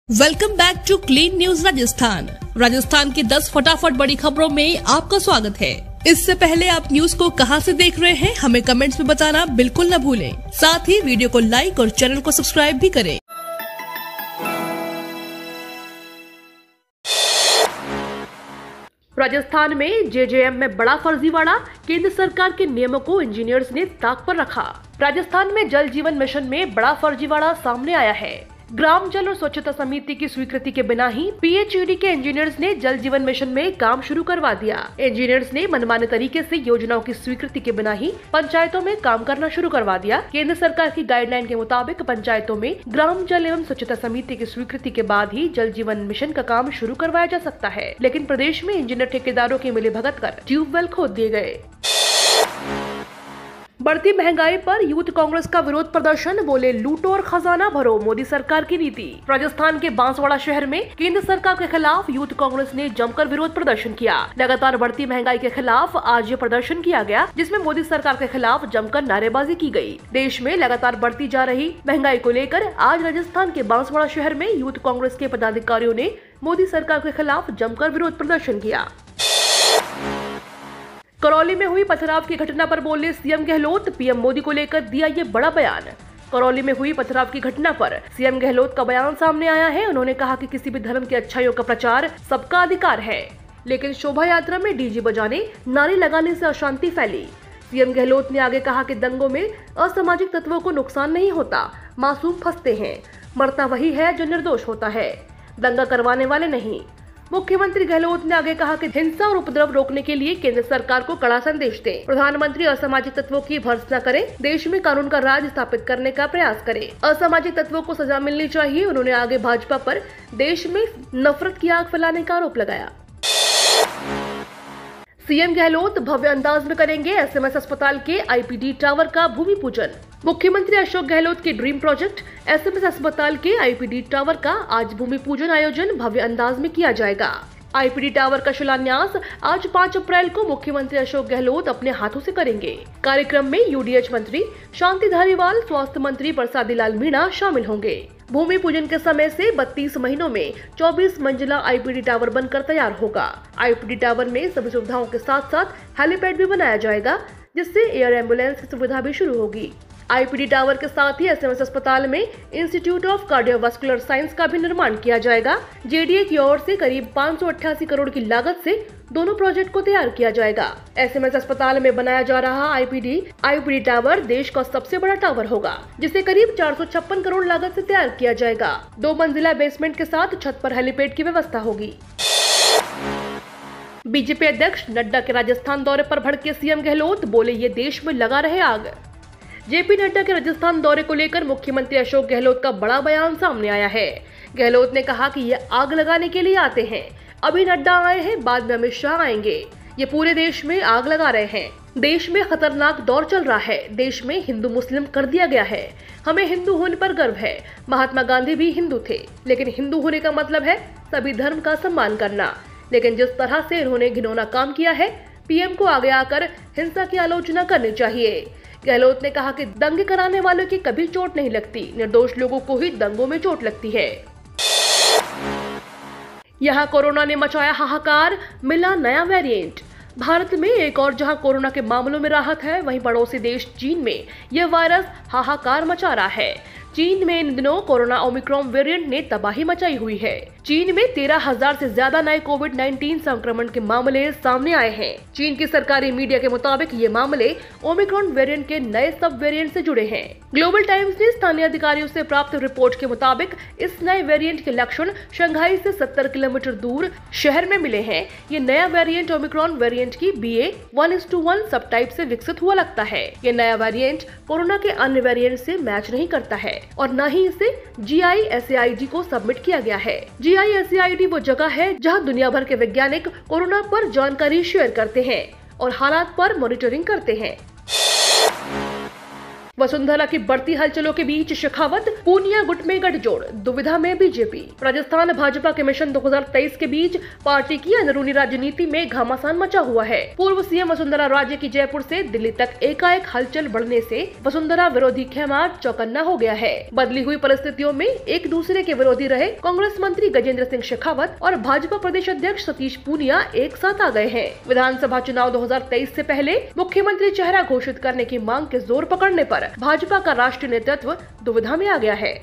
Welcome back to Clean News Rajasthan. Rajasthan की 10 फटाफट बड़ी खबरों में आपका स्वागत है। इससे पहले आप न्यूज को कहां से देख रहे हैं हमें कमेंट्स में बताना बिल्कुल न भूलें। साथ ही वीडियो को लाइक और चैनल को सब्सक्राइब भी करें। राजस्थान में जेजेएम में बड़ा फर्जीवाड़ा, केंद्र सरकार के नियमों को इंजीनियर्स ने ताक पर रखा। राजस्थान में जल जीवन मिशन में बड़ा फर्जीवाड़ा सामने आया है। ग्राम जल और स्वच्छता समिति की स्वीकृति के बिना ही पीएचईडी के इंजीनियर्स ने जल जीवन मिशन में काम शुरू करवा दिया। इंजीनियर्स ने मनमाने तरीके से योजनाओं की स्वीकृति के बिना ही पंचायतों में काम करना शुरू करवा दिया। केंद्र सरकार की गाइडलाइन के मुताबिक पंचायतों में ग्राम जल एवं स्वच्छता समिति की स्वीकृति के बाद ही जल जीवन मिशन का काम शुरू करवाया जा सकता है, लेकिन प्रदेश में इंजीनियर ठेकेदारों की मिलीभगत कर ट्यूबवेल खोद दिए गए। बढ़ती महंगाई पर यूथ कांग्रेस का विरोध प्रदर्शन, बोले लूटो और खजाना भरो, मोदी सरकार की नीति। राजस्थान के बांसवाड़ा शहर में केंद्र सरकार के खिलाफ यूथ कांग्रेस ने जमकर विरोध प्रदर्शन किया। लगातार बढ़ती महंगाई के खिलाफ आज ये प्रदर्शन किया गया, जिसमें मोदी सरकार के खिलाफ जमकर नारेबाजी की गई। देश में लगातार बढ़ती जा रही महंगाई को लेकर आज राजस्थान के बांसवाड़ा शहर में यूथ कांग्रेस के पदाधिकारियों ने मोदी सरकार के खिलाफ जमकर विरोध प्रदर्शन किया। करौली में हुई पथराव की घटना पर बोले सीएम गहलोत, पीएम मोदी को लेकर दिया ये बड़ा बयान। करौली में हुई पथराव की घटना पर सीएम गहलोत का बयान सामने आया है। उन्होंने कहा कि किसी भी धर्म की अच्छाइयों का प्रचार सबका अधिकार है, लेकिन शोभा यात्रा में डीजे बजाने, नारे लगाने से अशांति फैली। सीएम गहलोत ने आगे कहा कि दंगों में असामाजिक तत्वों को नुकसान नहीं होता, मासूम फंसते हैं, मरता वही है जो निर्दोष होता है, दंगा करवाने वाले नहीं। मुख्यमंत्री गहलोत ने आगे कहा कि हिंसा और उपद्रव रोकने के लिए केंद्र सरकार को कड़ा संदेश दें। प्रधानमंत्री असामाजिक तत्वों की भर्त्सना करें, देश में कानून का राज स्थापित करने का प्रयास करें। असामाजिक तत्वों को सजा मिलनी चाहिए। उन्होंने आगे भाजपा पर देश में नफरत की आग फैलाने का आरोप लगाया। सीएम गहलोत भव्य अंदाज में करेंगे एसएमएस अस्पताल के आईपीडी टावर का भूमि पूजन। मुख्यमंत्री अशोक गहलोत के ड्रीम प्रोजेक्ट एसएमएस अस्पताल के आईपीडी टावर का आज भूमि पूजन आयोजन भव्य अंदाज में किया जाएगा। आईपीडी टावर का शिलान्यास आज 5 अप्रैल को मुख्यमंत्री अशोक गहलोत अपने हाथों से करेंगे। कार्यक्रम में यूडीएच मंत्री शांति धारीवाल, स्वास्थ्य मंत्री प्रसादी लाल मीणा शामिल होंगे। भूमि पूजन के समय से 32 महीनों में 24 मंजिला आईपीडी टावर बनकर तैयार होगा। आईपीडी टावर में सभी सुविधाओं के साथ साथ हेलीपैड भी बनाया जाएगा, जिससे एयर एम्बुलेंस की सुविधा भी शुरू होगी। आईपीडी टावर के साथ ही एसएमएस अस्पताल में इंस्टीट्यूट ऑफ कार्डियोवास्कुलर साइंस का भी निर्माण किया जाएगा। जेडीए की ओर से करीब 588 करोड़ की लागत से दोनों प्रोजेक्ट को तैयार किया जाएगा। एसएमएस अस्पताल में बनाया जा रहा आईपीडी टावर देश का सबसे बड़ा टावर होगा, जिसे करीब 456 करोड़ लागत से तैयार किया जाएगा। 2 मंजिला बेसमेंट के साथ छत पर हेलीपैड की व्यवस्था होगी। बीजेपी अध्यक्ष नड्डा के राजस्थान दौरे पर भड़के सीएम गहलोत, बोले ये देश में लगा रहे आग। जेपी नड्डा के राजस्थान दौरे को लेकर मुख्यमंत्री अशोक गहलोत का बड़ा बयान सामने आया है। गहलोत ने कहा कि ये आग लगाने के लिए आते हैं, अभी नड्डा आए हैं, बाद में अमित शाह आएंगे, ये पूरे देश में आग लगा रहे हैं। देश में खतरनाक दौर चल रहा है, देश में हिंदू मुस्लिम कर दिया गया है, हमें हिंदू होने पर गर्व है। महात्मा गांधी भी हिंदू थे, लेकिन हिंदू होने का मतलब है सभी धर्म का सम्मान करना। लेकिन जिस तरह से इन्होंने घिनौना काम किया है, पीएम को आगे आकर हिंसा की आलोचना करनी चाहिए। गहलोत ने कहा कि दंगे कराने वालों की कभी चोट नहीं लगती, निर्दोष लोगों को ही दंगों में चोट लगती है। यहाँ कोरोना ने मचाया हाहाकार, मिला नया वेरिएंट। भारत में एक और जहां कोरोना के मामलों में राहत है, वहीं पड़ोसी देश चीन में यह वायरस हाहाकार मचा रहा है। चीन में इन दिनों कोरोना ओमिक्रॉन वेरिएंट ने तबाही मचाई हुई है। चीन में 13,000 से ज्यादा नए कोविड-19 संक्रमण के मामले सामने आए हैं। चीन की सरकारी मीडिया के मुताबिक ये मामले ओमिक्रॉन वेरिएंट के नए सब वेरिएंट से जुड़े हैं। ग्लोबल टाइम्स ने स्थानीय अधिकारियों से प्राप्त रिपोर्ट के मुताबिक इस नए वेरिएंट के लक्षण शंघाई से 70 किलोमीटर दूर शहर में मिले हैं। ये नया वेरिएंट ओमिक्रॉन वेरिएंट की BA.1 सब टाइप से विकसित हुआ लगता है। ये नया वेरिएंट कोरोना के अन्य वेरिएंट से मैच नहीं करता है और न ही इसे GISAID को सबमिट किया गया है। GISAID वो जगह है जहां दुनिया भर के वैज्ञानिक कोरोना पर जानकारी शेयर करते हैं और हालात पर मॉनिटरिंग करते हैं। वसुंधरा की बढ़ती हलचलों के बीच शेखावत पूनिया गुट में गठजोड़, दुविधा में बीजेपी। राजस्थान भाजपा के मिशन 2023 के बीच पार्टी की अंदरूनी राजनीति में घमासान मचा हुआ है। पूर्व सीएम वसुंधरा राजे की जयपुर से दिल्ली तक एकाएक हलचल बढ़ने से वसुंधरा विरोधी खेमा चौकन्ना हो गया है। बदली हुई परिस्थितियों में एक दूसरे के विरोधी रहे कांग्रेस मंत्री गजेंद्र सिंह शेखावत और भाजपा प्रदेश अध्यक्ष सतीश पूनिया एक साथ आ गए हैं। विधानसभा चुनाव 2023 से पहले मुख्यमंत्री चेहरा घोषित करने की मांग के जोर पकड़ने पर भाजपा का राष्ट्रीय नेतृत्व दुविधा में आ गया है।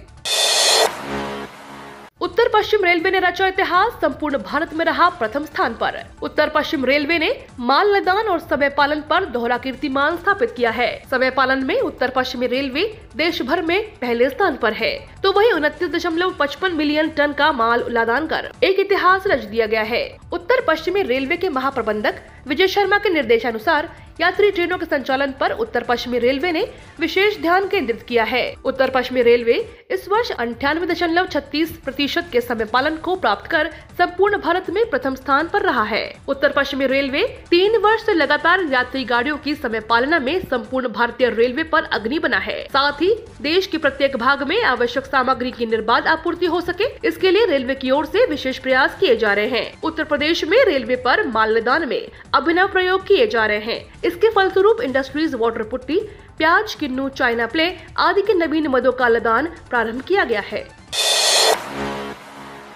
उत्तर पश्चिम रेलवे ने रचा इतिहास, संपूर्ण भारत में रहा प्रथम स्थान पर। उत्तर पश्चिम रेलवे ने माल लदान और समय पालन पर दोहरा कीर्तिमान स्थापित किया है। समय पालन में उत्तर पश्चिमी रेलवे देश भर में पहले स्थान पर है, तो वही 29.55 मिलियन टन का माल लदान कर एक इतिहास रच दिया गया है। उत्तर पश्चिमी रेलवे के महाप्रबंधक विजय शर्मा के निर्देशानुसार यात्री ट्रेनों के संचालन पर उत्तर पश्चिमी रेलवे ने विशेष ध्यान केंद्रित किया है। उत्तर पश्चिमी रेलवे इस वर्ष 98.36% के समय पालन को प्राप्त कर संपूर्ण भारत में प्रथम स्थान पर रहा है। उत्तर पश्चिमी रेलवे 3 वर्ष से लगातार यात्री गाड़ियों की समय पालना में संपूर्ण भारतीय रेलवे पर अग्रणी बना है। साथ ही देश के प्रत्येक भाग में आवश्यक सामग्री की निर्बाध आपूर्ति हो सके, इसके लिए रेलवे की ओर से विशेष प्रयास किए जा रहे हैं। उत्तर प्रदेश में रेलवे पर माल लदान में अभिनव प्रयोग किए जा रहे हैं। इसके फलस्वरूप इंडस्ट्रीज, वाटर पुट्टी, प्याज, किन्नू, चाइना प्ले आदि के नवीन मदों का लदान प्रारंभ किया गया है।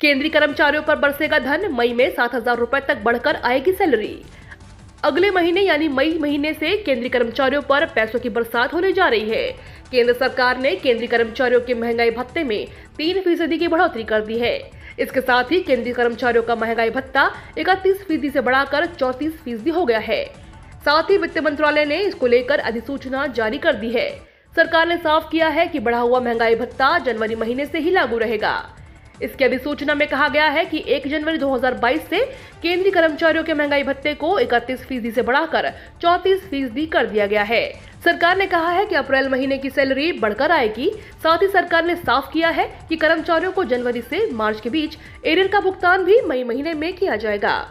केंद्रीय कर्मचारियों पर बरसेगा धन, मई में 7,000 रुपए तक बढ़कर आएगी सैलरी। अगले महीने यानी मई महीने से केंद्रीय कर्मचारियों पर पैसों की बरसात होने जा रही है। केंद्र सरकार ने केंद्रीय कर्मचारियों के महंगाई भत्ते में 3% की बढ़ोतरी कर दी है। इसके साथ ही केंद्रीय कर्मचारियों का महंगाई भत्ता 31% से बढ़ाकर 34% हो गया है। साथ ही वित्त मंत्रालय ने इसको लेकर अधिसूचना जारी कर दी है। सरकार ने साफ किया है कि बढ़ा हुआ महंगाई भत्ता जनवरी महीने से ही लागू रहेगा। इसकी अधिसूचना में कहा गया है कि 1 जनवरी 2022 से केंद्रीय कर्मचारियों के महंगाई भत्ते को 31% से बढ़ाकर 34% कर दिया गया है। सरकार ने कहा है कि अप्रैल महीने की सैलरी बढ़कर आएगी। साथ ही सरकार ने साफ किया है कि कर्मचारियों को जनवरी से मार्च के बीच एरियर का भुगतान भी मई महीने में किया जाएगा।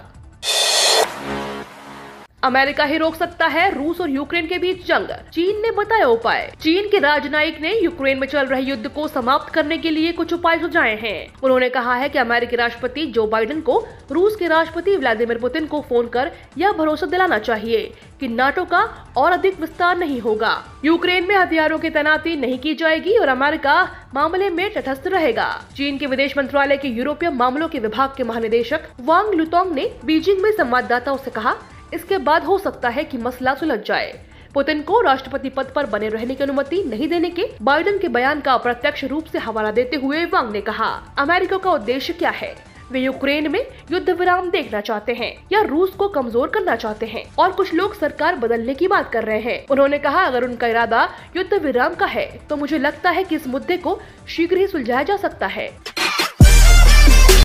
अमेरिका ही रोक सकता है रूस और यूक्रेन के बीच जंग, चीन ने बताया उपाय। चीन के राजनयिक ने यूक्रेन में चल रहे युद्ध को समाप्त करने के लिए कुछ उपाय सुझाए हैं। उन्होंने कहा है कि अमेरिकी राष्ट्रपति जो बाइडेन को रूस के राष्ट्रपति व्लादिमीर पुतिन को फोन कर यह भरोसा दिलाना चाहिए कि नाटो का और अधिक विस्तार नहीं होगा, यूक्रेन में हथियारों की तैनाती नहीं की जाएगी और अमेरिका मामले में तटस्थ रहेगा। चीन के विदेश मंत्रालय के यूरोपीय मामलों के विभाग के महानिदेशक वांग लुतोंग ने बीजिंग में संवाददाताओं से कहा, इसके बाद हो सकता है कि मसला सुलझ जाए। पुतिन को राष्ट्रपति पद पर बने रहने की अनुमति नहीं देने के बाइडेन के बयान का अप्रत्यक्ष रूप से हवाला देते हुए वांग ने कहा, अमेरिका का उद्देश्य क्या है? वे यूक्रेन में युद्ध विराम देखना चाहते हैं या रूस को कमजोर करना चाहते हैं, और कुछ लोग सरकार बदलने की बात कर रहे हैं। उन्होंने कहा, अगर उनका इरादा युद्ध विराम का है तो मुझे लगता है कि इस मुद्दे को शीघ्र ही सुलझाया जा सकता है।